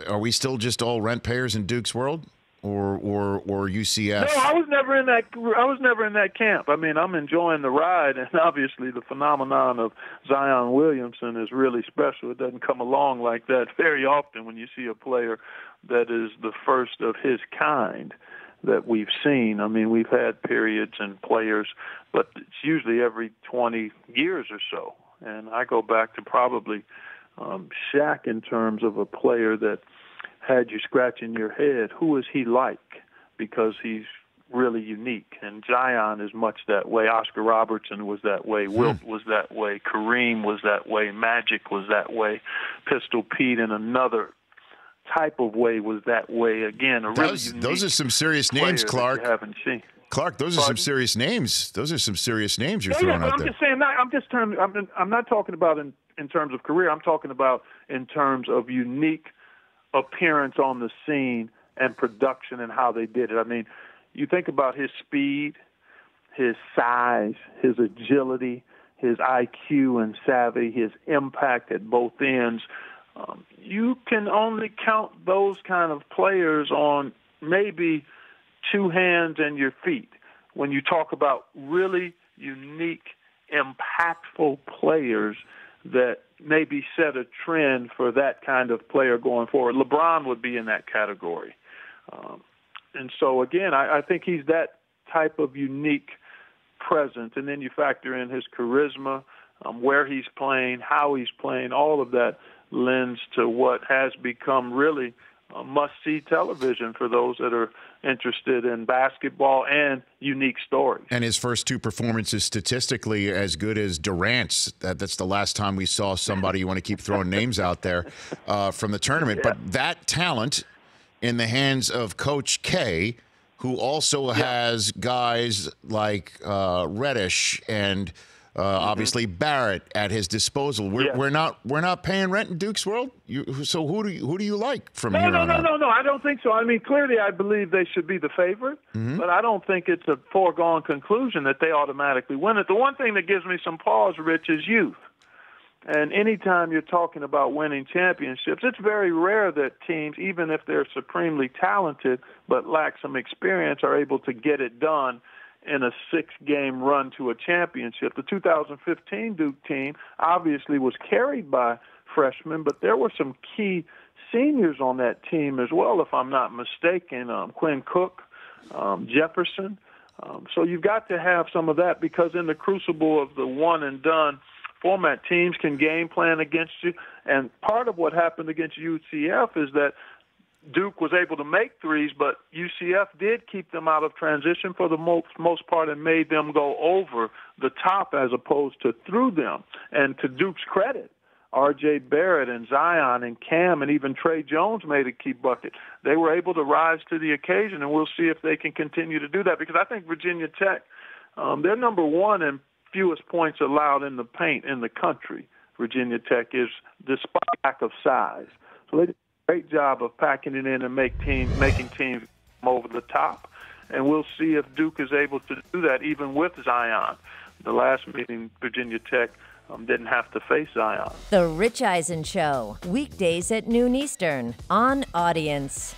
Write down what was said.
Are we still just all rent payers in Duke's world, or UCF? No, I was never in that. I was never in that camp. I mean, I'm enjoying the ride, and obviously the phenomenon of Zion Williamson is really special. It doesn't come along like that very often when you see a player that is the first of his kind that we've seen. I mean, we've had periods and players, but it's usually every 20 years or so. And I go back to probably Shaq in terms of a player that had you scratching your head, who is he like? Because he's really unique. And Zion is much that way. Oscar Robertson was that way. Wilt was that way. Kareem was that way. Magic was that way. Pistol Pete in another type of way was that way. Again, those are some serious names, Clark. You haven't seen. Clark, those are some serious names. Those are some serious names you're throwing out there. I'm just saying. I'm not talking about in terms of career. I'm talking about in terms of unique appearance on the scene and production and how they did it. I mean, you think about his speed, his size, his agility, his IQ and savvy, his impact at both ends. You can only count those kind of players on maybe two hands and your feet when you talk about really unique, impactful players that maybe set a trend for that kind of player going forward. LeBron would be in that category. And so, again, I think he's that type of unique presence. And then you factor in his charisma, where he's playing, how he's playing, all of that lends to what has become really must-see television for those that are interested in basketball and unique stories. And his first two performances statistically as good as Durant's. That's the last time we saw somebody, you want to keep throwing names out there, from the tournament. Yeah. But that talent in the hands of Coach K, who also has guys like Reddish and obviously Barrett at his disposal. We're not paying rent in Duke's world. So who do you like from here on out? No. I don't think so. I mean, clearly, I believe they should be the favorite, but I don't think it's a foregone conclusion that they automatically win it. The one thing that gives me some pause, Rich, is youth. And anytime you're talking about winning championships, it's very rare that teams, even if they're supremely talented but lack some experience, are able to get it done in a 6-game run to a championship. The 2015 Duke team obviously was carried by freshmen, but there were some key seniors on that team as well, if I'm not mistaken. Quinn Cook, Jefferson. So you've got to have some of that, because in the crucible of the one-and-done format, teams can game plan against you. And part of what happened against UCF is that Duke was able to make threes, but UCF did keep them out of transition for the most part and made them go over the top as opposed to through them. And to Duke's credit, R.J. Barrett and Zion and Cam and even Trey Jones made a key bucket. They were able to rise to the occasion, and we'll see if they can continue to do that, because I think Virginia Tech, they're number one in fewest points allowed in the paint in the country. Virginia Tech is, despite lack of size. So they did a great job of packing it in and making teams come over the top. And we'll see if Duke is able to do that even with Zion. The last meeting, Virginia Tech didn't have to face Zion. The Rich Eisen Show, weekdays at noon Eastern on Audience.